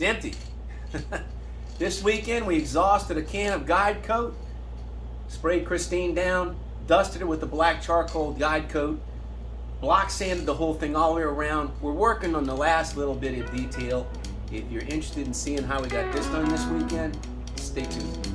It's empty. This weekend we exhausted a can of guide coat, sprayed Christine down, dusted it with the black charcoal guide coat, block sanded the whole thing all the way around. We're working on the last little bit of detail. If you're interested in seeing how we got this done this weekend, stay tuned.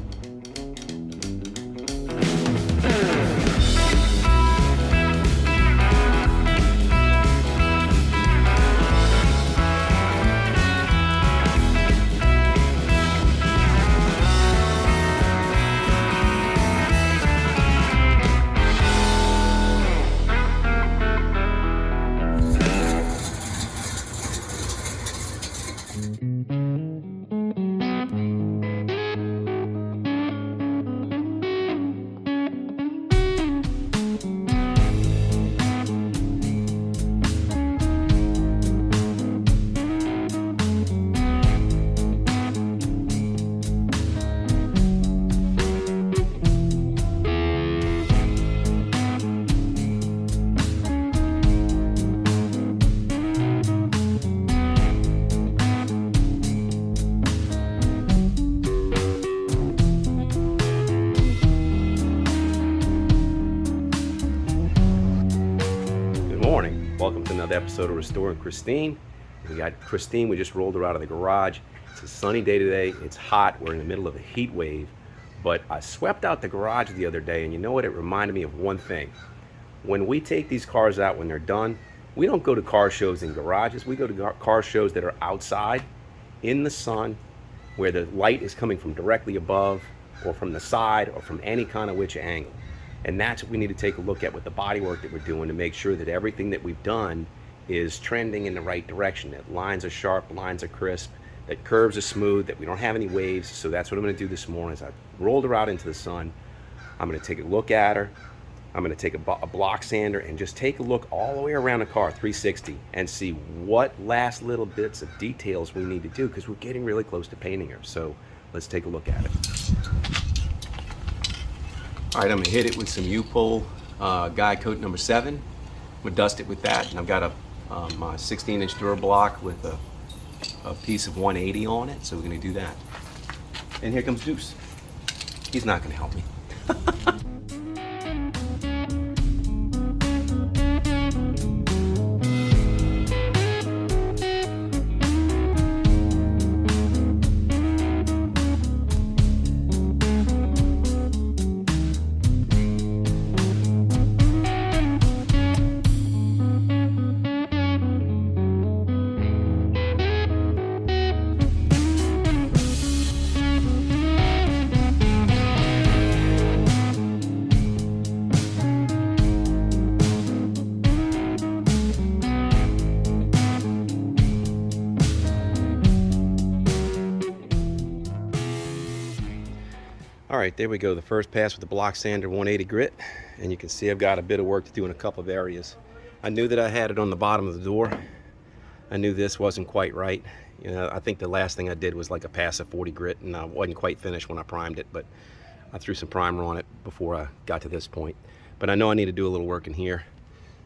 Welcome to another episode of Restoring Christine. We got Christine, we just rolled her out of the garage. It's a sunny day today, it's hot, we're in the middle of a heat wave. But I swept out the garage the other day and you know what, it reminded me of one thing. When we take these cars out when they're done, we don't go to car shows in garages, we go to car shows that are outside, in the sun, where the light is coming from directly above, or from the side, or from any kind of which angle. And that's what we need to take a look at with the body work that we're doing to make sure that everything that we've done is trending in the right direction, that lines are sharp, lines are crisp, that curves are smooth, that we don't have any waves. So that's what I'm going to do this morning. As I rolled her out into the sun, I'm going to take a look at her. I'm going to take a block sander and just take a look all the way around the car, 360, and see what last little bits of details we need to do, because we're getting really close to painting her. So let's take a look at it. All right, I'm gonna hit it with some Upol guide coat number 7. I'm gonna dust it with that, and I've got my 16-inch Dura-Block with a piece of 180 on it, so we're gonna do that. And here comes Deuce. He's not gonna help me. All right, there we go. The first pass with the block sander 180 grit, and you can see I've got a bit of work to do in a couple of areas. I knew that I had it on the bottom of the door. I knew this wasn't quite right. You know, I think the last thing I did was like a pass of 40 grit, and I wasn't quite finished when I primed it, but I threw some primer on it before I got to this point. But I know I need to do a little work in here.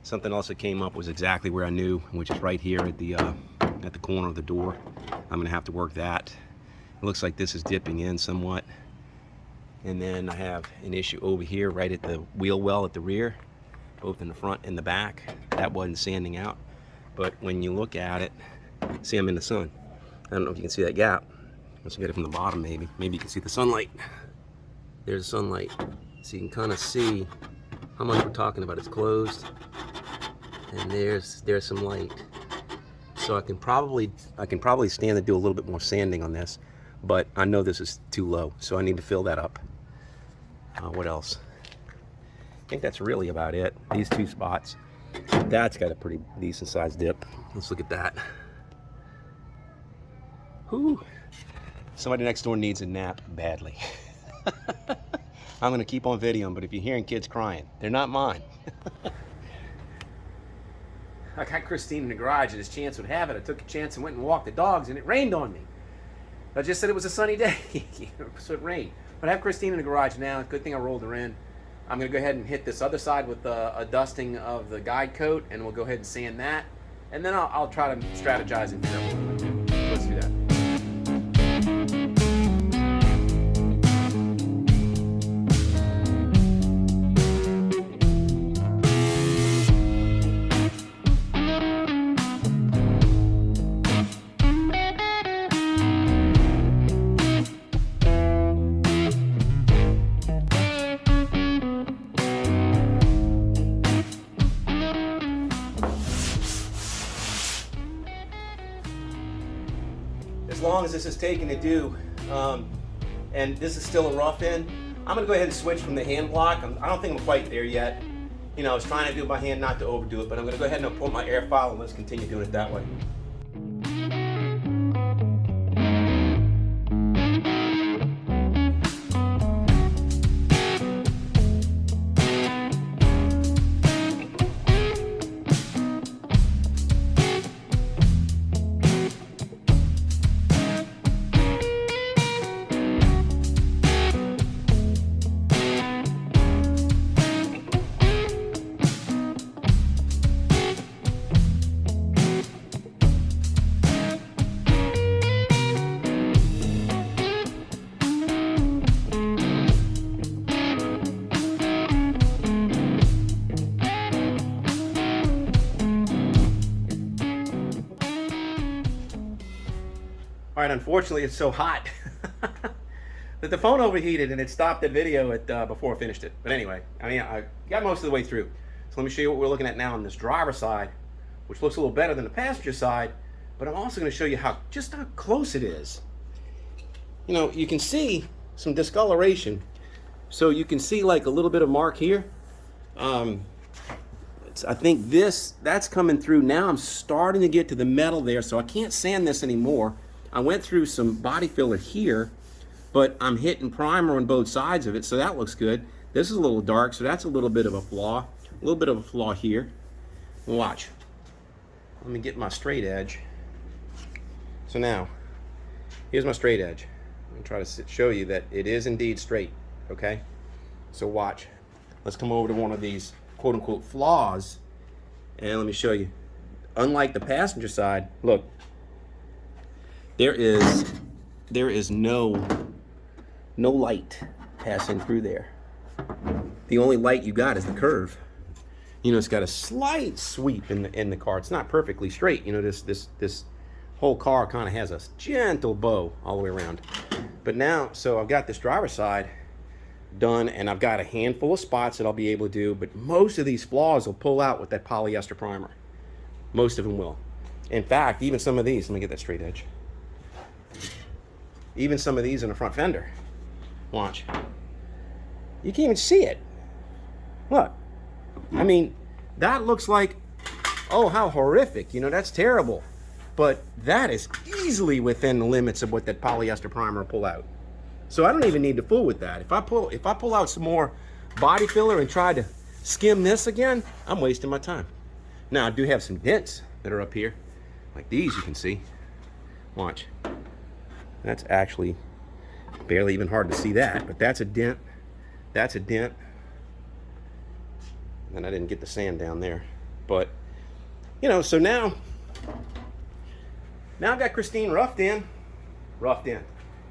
Something else that came up was exactly where I knew, which is right here at the corner of the door. I'm gonna have to work that. It looks like this is dipping in somewhat. And then I have an issue over here right at the wheel well at the rear, both in the front and the back. That wasn't sanding out. But when you look at it, see, I'm in the sun. I don't know if you can see that gap. Let's get it from the bottom maybe. Maybe you can see the sunlight. There's sunlight. So you can kind of see how much we're talking about. It's closed. And there's some light. So I can probably stand to do a little bit more sanding on this, but I know this is too low, so I need to fill that up. What else? I think that's really about it. These two spots. That's got a pretty decent sized dip. Let's look at that. Whew. Somebody next door needs a nap badly. I'm gonna keep on videoing, but if you're hearing kids crying, they're not mine. I got Christine in the garage, and as chance would have it, I took a chance and went and walked the dogs, and it rained on me. I just said it was a sunny day, so it rained. But I have Christine in the garage now. Good thing I rolled her in. I'm going to go ahead and hit this other side with a dusting of the guide coat, and we'll go ahead and sand that. And then I'll try to strategize and figure out what we're going to do. Let's do that. as long as this is taking to do, and this is still a rough end, I'm gonna go ahead and switch from the hand block. I don't think I'm quite there yet. You know, I was trying to do it by hand, not to overdo it, but I'm gonna go ahead and pull my air file and let's continue doing it that way. All right, unfortunately, it's so hot that the phone overheated and it stopped the video before I finished it. But anyway, I mean, I got most of the way through. So let me show you what we're looking at now on this driver's side, which looks a little better than the passenger side. But I'm also going to show you just how close it is. You know, you can see some discoloration. So you can see like a little bit of mark here. I think that's coming through now. I'm starting to get to the metal there, so I can't sand this anymore. I went through some body filler here, but I'm hitting primer on both sides of it, so that looks good. This is a little dark, so that's a little bit of a flaw. A little bit of a flaw here. Watch. Let me get my straight edge. So now, here's my straight edge. I'm going to try to show you that it is indeed straight, okay? So watch. Let's come over to one of these quote-unquote flaws, and let me show you. Unlike the passenger side, look. There is no light passing through there. The only light you got is the curve. You know, it's got a slight sweep in the car. It's not perfectly straight. You know, this whole car kind of has a gentle bow all the way around. But now, so I've got this driver's side done, and I've got a handful of spots that I'll be able to do, but most of these flaws will pull out with that polyester primer. Most of them will. In fact, even some of these, let me get that straight edge. Even some of these in the front fender. Watch. You can't even see it. Look. I mean, that looks like, oh, how horrific. You know, that's terrible. But that is easily within the limits of what that polyester primer will pull out. So I don't even need to fool with that. If I pull out some more body filler and try to skim this again, I'm wasting my time. Now, I do have some dents that are up here. Like these, you can see. Watch. That's actually barely even hard to see that, but that's a dent. That's a dent. And I didn't get the sand down there. But, you know, so now I've got Christine roughed in. Roughed in.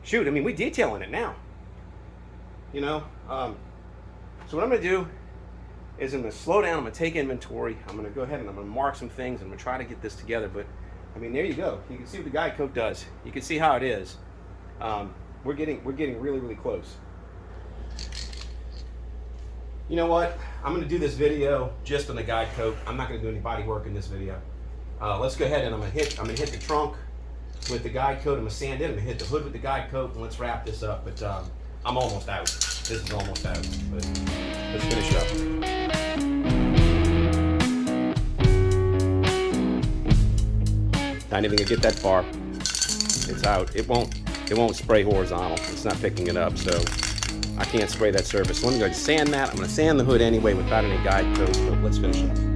Shoot, I mean, we're detailing it now. You know, so what I'm going to do is I'm going to slow down. I'm going to take inventory. I'm going to go ahead and I'm going to mark some things. I'm going to try to get this together. But, I mean, there you go. You can see what the guide coat does. You can see how it is. We're getting really, really close. You know what? I'm going to do this video just on the guide coat. I'm not going to do any body work in this video. Let's go ahead and I'm going to hit the trunk with the guide coat. I'm going to sand it. I'm going to hit the hood with the guide coat, and let's wrap this up. But I'm almost out. This is almost out. But let's finish up. Not even gonna get that far. It's out. It won't spray horizontal. It's not picking it up, so I can't spray that surface. So let me go ahead and sand that. I'm gonna sand the hood anyway without any guide coat, but let's finish it.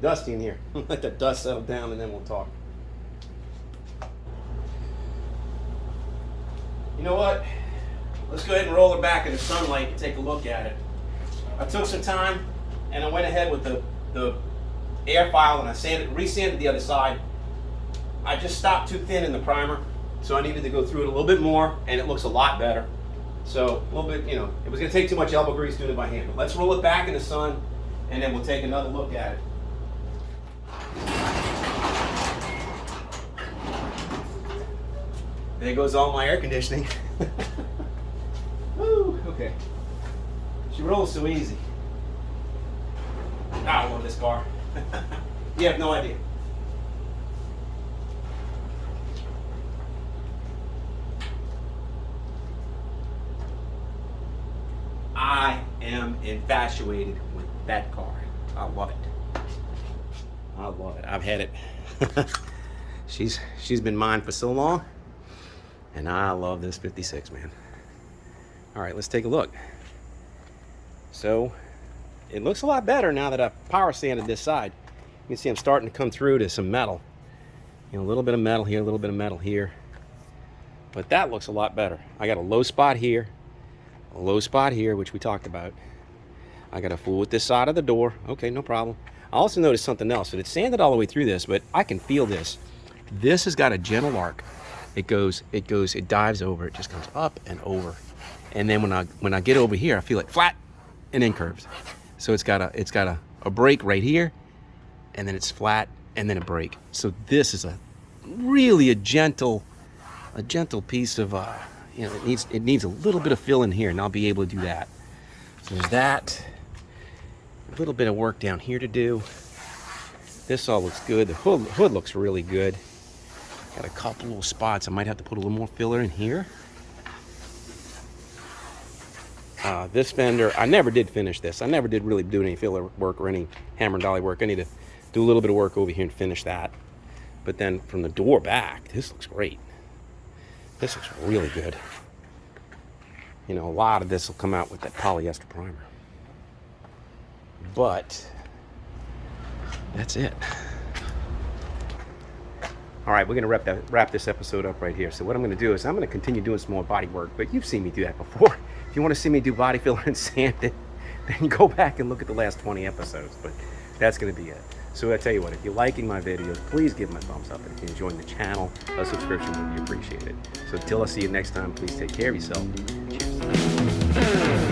dusty in here. Let the dust settle down and then we'll talk. You know what? Let's go ahead and roll it back in the sunlight and take a look at it. I took some time and I went ahead with the air file and I re-sanded the other side. I just stopped too thin in the primer, so I needed to go through it a little bit more, and it looks a lot better. So a little bit, you know, it was going to take too much elbow grease doing it by hand. But let's roll it back in the sun, and then we'll take another look at it. There goes all my air conditioning. Woo, okay. She rolls so easy. I love this car. You have no idea. I am infatuated with that car. I love it. I love it. I've had it. She's been mine for so long, and I love this 56, man. All right, let's take a look. So it looks a lot better now that I've power sanded this side. You can see I'm starting to come through to some metal. You know, a little bit of metal here, a little bit of metal here. But that looks a lot better. I got a low spot here, a low spot here, which we talked about. I got to fool with this side of the door. Okay, no problem. I also noticed something else. So it's sanded all the way through this, but I can feel this. This has got a gentle arc. It dives over. It just comes up and over. And then when I get over here, I feel it flat and then curves. So it's got a break right here, and then it's flat, and then a break. So this is really a gentle piece of you know, it needs a little bit of fill in here, and I'll be able to do that. So there's that. A little bit of work down here to do. This all looks good. The hood looks really good. Got a couple little spots. I might have to put a little more filler in here. This fender, I never did finish this. I never did really do any filler work or any hammer and dolly work. I need to do a little bit of work over here and finish that. But then from the door back, this looks great. This looks really good. You know, a lot of this will come out with that polyester primer. But that's it. All right, we're gonna wrap this episode up right here. So what I'm gonna do is I'm gonna continue doing some more body work, but you've seen me do that before. If you wanna see me do body filler and sand it, then go back and look at the last 20 episodes, but that's gonna be it. So I tell you what, if you're liking my videos, please give them a thumbs up, and if you're enjoying the channel, a subscription would be appreciated. So until I see you next time, please take care of yourself. Cheers.